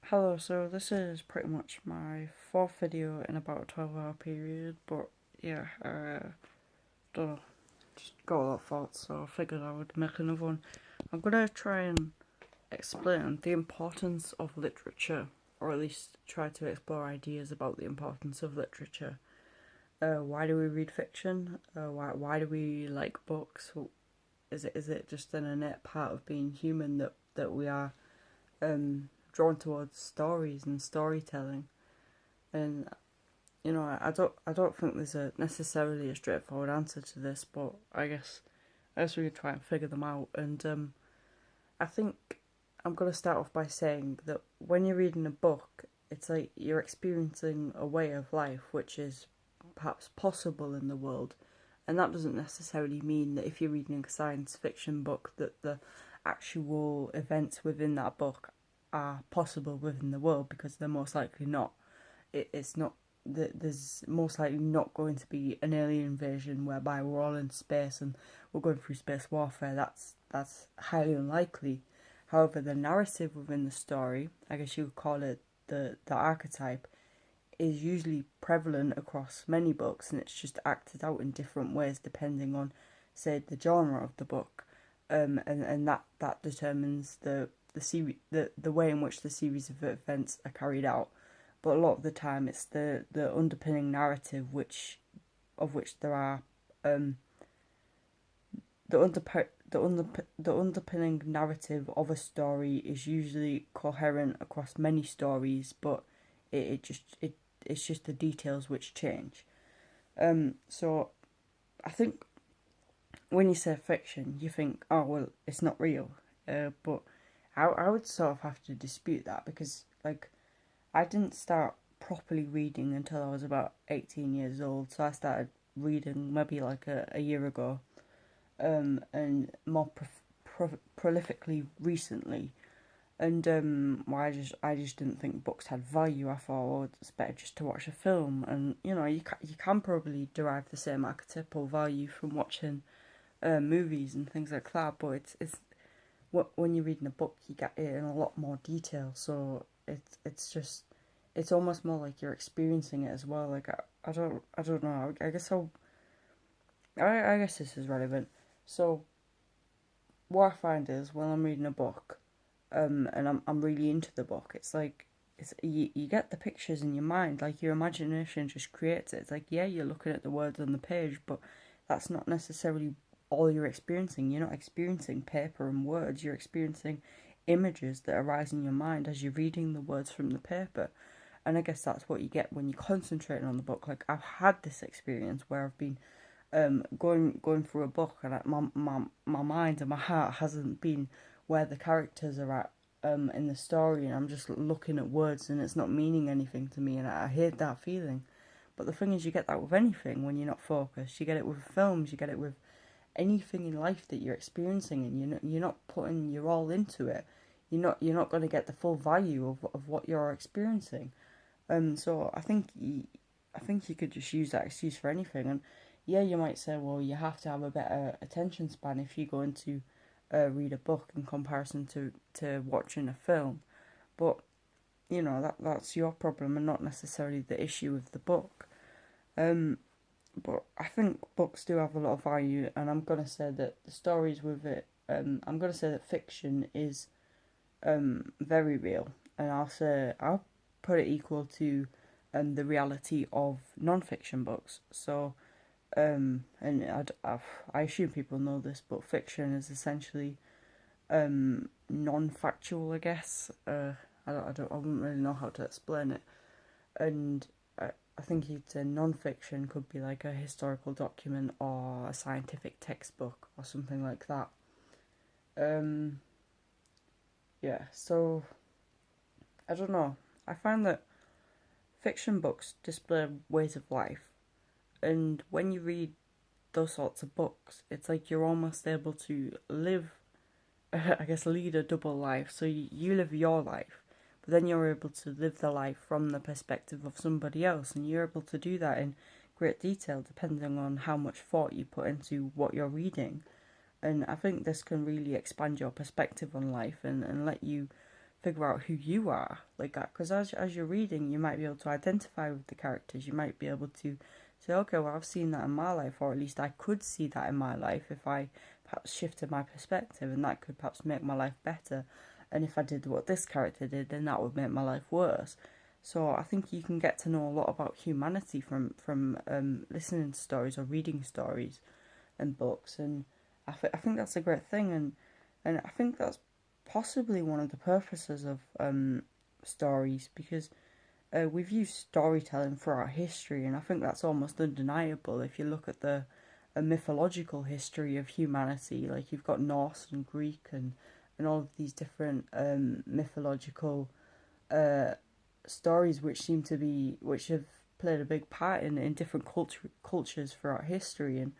Hello, so this is pretty much my fourth video in about a 12-hour period, but yeah, don't know, just got a lot of thoughts, so I figured I would make another one. I'm gonna try and explain the importance of literature, or at least try to explore ideas about the importance of literature. Why do we read fiction? Why do we like books? Is it just an innate part of being human that we are drawn towards stories and storytelling? And I don't think there's a necessarily a straightforward answer to this, but I guess we could try and figure them out. And I think I'm gonna start off by saying that when you're reading a book, it's like you're experiencing a way of life which is perhaps possible in the world, and that doesn't necessarily mean that if you're reading a science fiction book that the actual events within that book are possible within the world, because they're most likely not. It's not that there's most likely not going to be an alien invasion whereby we're all in space and we're going through space warfare. That's highly unlikely. However, the narrative within the story, I guess you would call it the archetype, is usually prevalent across many books, and it's just acted out in different ways depending on, say, the genre of the book, and that determines the way in which the series of events are carried out. But a lot of the time, it's the underpinning narrative of which there are um the underpinning narrative of a story is usually coherent across many stories, but it's just the details which change. So I think when you say fiction, you think, oh well, it's not real. But I would sort of have to dispute that, because like I didn't start properly reading until I was about 18 years old. So I started reading maybe like a year ago, and more prolifically recently. And well, I just didn't think books had value. I thought, well, it's better just to watch a film, and you can probably derive the same archetypal value from watching movies and things like that. But it's when you're reading a book, you get it in a lot more detail. So it's almost more like you're experiencing it as well. Like I don't know. I guess this is relevant. So what I find is when I'm reading a book, and I'm really into the book, it's like you get the pictures in your mind, like your imagination just creates it. It's like, yeah, you're looking at the words on the page, but that's not necessarily all you're experiencing. You're not experiencing paper and words. You're experiencing images that arise in your mind as you're reading the words from the paper. And I guess that's what you get when you're concentrating on the book. Like, I've had this experience where I've been going through a book, and my mind and my heart hasn't been where the characters are at in the story, and I'm just looking at words and it's not meaning anything to me, and I hate that feeling. But the thing is, you get that with anything when you're not focused. You get it with films, you get it with anything in life that you're experiencing, and you're not putting your all into it. You're not going to get the full value of what you're experiencing. So I think you could just use that excuse for anything. And yeah, you might say, well, you have to have a better attention span if you go into read a book in comparison to watching a film. But that's your problem and not necessarily the issue with the book. Um, but I think books do have a lot of value, and I'm gonna say that the stories with it. I'm gonna say that fiction is very real, and I'll put it equal to the reality of non-fiction books. So and I assume people know this, but fiction is essentially non-factual, I guess. I wouldn't really know how to explain it. And I think it's a non-fiction could be like a historical document or a scientific textbook or something like that. Um, yeah, so I don't know. I find that fiction books display ways of life, and when you read those sorts of books, it's like you're almost able to live, I guess, lead a double life. So you live your life, but then you're able to live the life from the perspective of somebody else, and you're able to do that in great detail depending on how much thought you put into what you're reading. And I think this can really expand your perspective on life, and let you figure out who you are. Like, because as you're reading, you might be able to identify with the characters. You might be able to say, okay, well, I've seen that in my life, or at least I could see that in my life if I perhaps shifted my perspective, and that could perhaps make my life better. And if I did what this character did, then that would make my life worse. So I think you can get to know a lot about humanity from listening to stories or reading stories and books, and I think that's a great thing, and I think that's possibly one of the purposes of stories, because we've used storytelling throughout history, and I think that's almost undeniable if you look at the mythological history of humanity. Like, you've got Norse and Greek and all of these different mythological stories which have played a big part in different cultures throughout history, and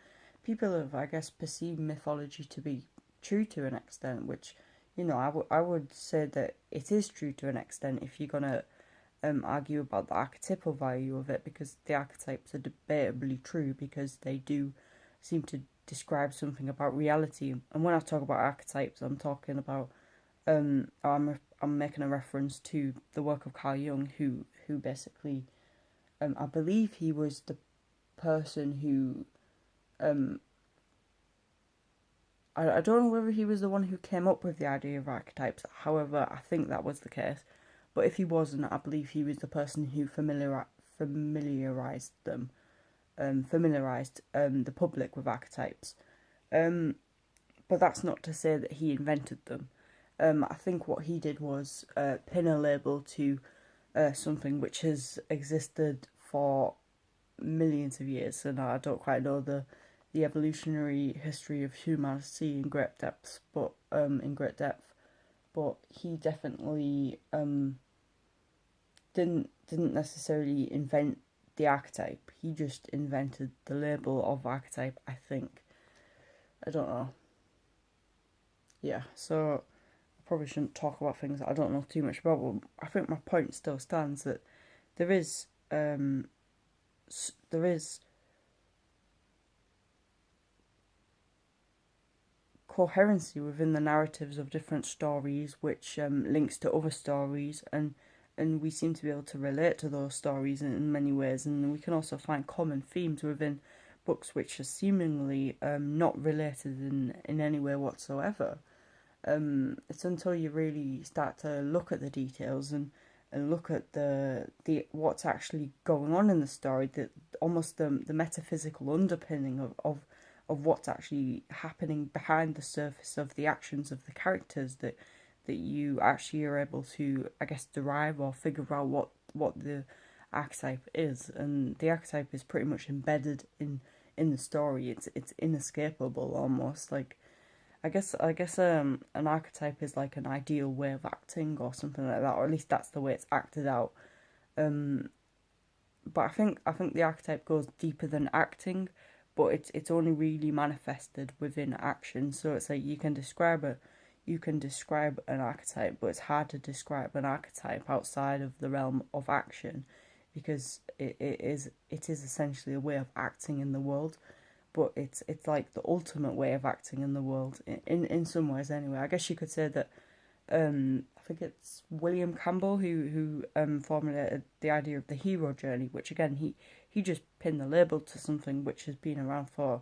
people have, I guess, perceived mythology to be true to an extent, which, I would say that it is true to an extent if you're gonna argue about the archetypal value of it, because the archetypes are debatably true because they do seem to describe something about reality. And when I talk about archetypes, I'm talking about I'm making a reference to the work of Carl Jung, who basically I believe he was the person who I don't know whether he was the one who came up with the idea of archetypes. However, I think that was the case. But if he wasn't, I believe he was the person who familiarized the public with archetypes. But that's not to say that he invented them. I think what he did was pin a label to something which has existed for millions of years, and I don't quite know the evolutionary history of humanity in great depth, but he definitely didn't necessarily invent the archetype. He just invented the label of archetype, I think. I don't know. Yeah, so I probably shouldn't talk about things that I don't know too much about, but I think my point still stands that there is coherency within the narratives of different stories, which links to other stories, and we seem to be able to relate to those stories in many ways, and we can also find common themes within books which are seemingly not related in any way whatsoever. It's until you really start to look at the details and look at the what's actually going on in the story, that almost the metaphysical underpinning of what's actually happening behind the surface of the actions of the characters, that you actually are able to, I guess, derive or figure out what the archetype is. And the archetype is pretty much embedded in the story. It's inescapable almost. Like, I guess an archetype is like an ideal way of acting or something like that, or at least that's the way it's acted out. But I think the archetype goes deeper than acting, but it's only really manifested within action. So it's like you can describe an archetype, but it's hard to describe an archetype outside of the realm of action, because it is essentially a way of acting in the world, but it's like the ultimate way of acting in the world in some ways anyway. I guess you could say that I think it's William Campbell who formulated the idea of the hero journey, which again he just pinned the label to something which has been around for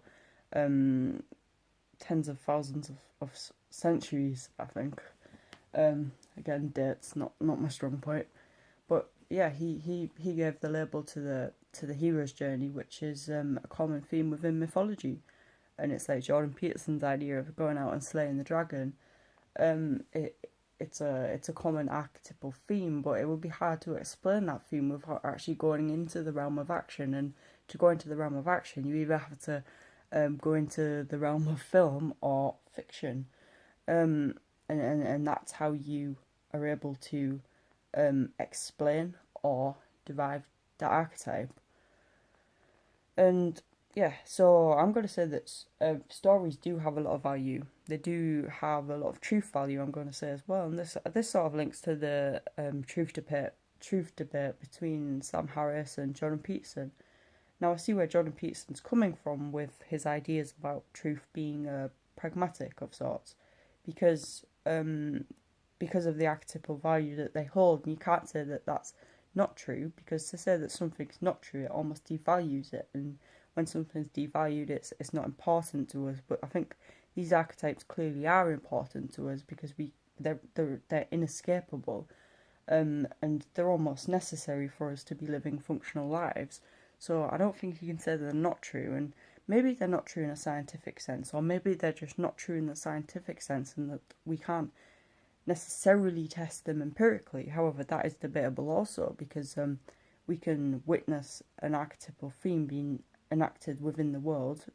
tens of thousands of centuries, I think. Again, dates not my strong point, but yeah, he gave the label to the hero's journey, which is a common theme within mythology, and it's like Jordan Peterson's idea of going out and slaying the dragon. It's a common archetypal theme, but it would be hard to explain that theme without actually going into the realm of action. And to go into the realm of action, you either have to go into the realm of film or fiction, and that's how you are able to explain or derive the archetype. And yeah, so I'm going to say that stories do have a lot of value. They do have a lot of truth value, I'm going to say as well. And this sort of links to the truth debate between Sam Harris and Jordan Peterson. Now I see where Jordan Peterson's coming from with his ideas about truth being pragmatic of sorts, because because of the archetypal value that they hold. And you can't say that that's not true, because to say that something's not true, it almost devalues it. And when something's devalued, it's not important to us. But I think these archetypes clearly are important to us, because they're inescapable, and they're almost necessary for us to be living functional lives. So I don't think you can say that they're not true. And maybe they're not true in a scientific sense, or maybe they're just not true in the scientific sense, and that we can't necessarily test them empirically. However, that is debatable also, because we can witness an archetypal theme being enacted within the world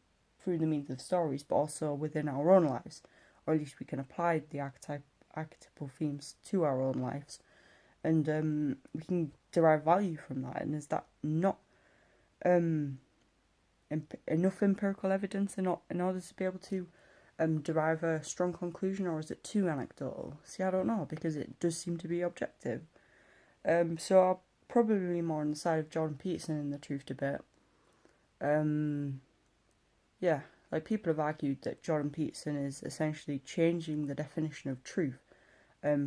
through the means of stories, but also within our own lives, or at least we can apply the archetypal themes to our own lives, and we can derive value from that. And is that not enough empirical evidence in order to be able to derive a strong conclusion, or is it too anecdotal? See, I don't know, because it does seem to be objective. So I'll probably more on the side of Jordan Peterson in the truth debate. Yeah, like, people have argued that Jordan Peterson is essentially changing the definition of truth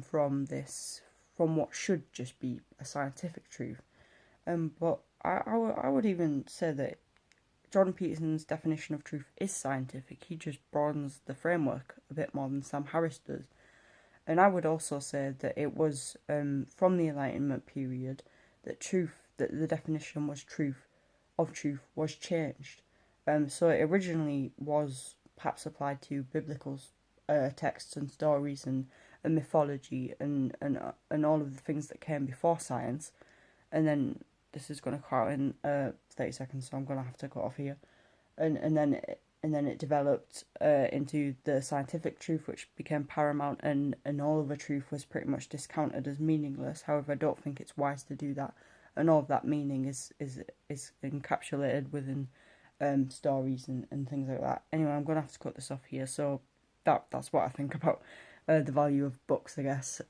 from what should just be a scientific truth. But I would even say that Jordan Peterson's definition of truth is scientific. He just broadens the framework a bit more than Sam Harris does. And I would also say that it was from the Enlightenment period that the definition was truth was changed. So it originally was perhaps applied to biblical texts and stories and mythology and all of the things that came before science. And then this is going to cut out in 30 seconds, so I'm going to have to cut off here. And then it developed into the scientific truth, which became paramount, and all of the truth was pretty much discounted as meaningless. However, I don't think it's wise to do that, and all of that meaning is encapsulated within stories and things like that. Anyway, I'm going to have to cut this off here. So that's what I think about the value of books, I guess.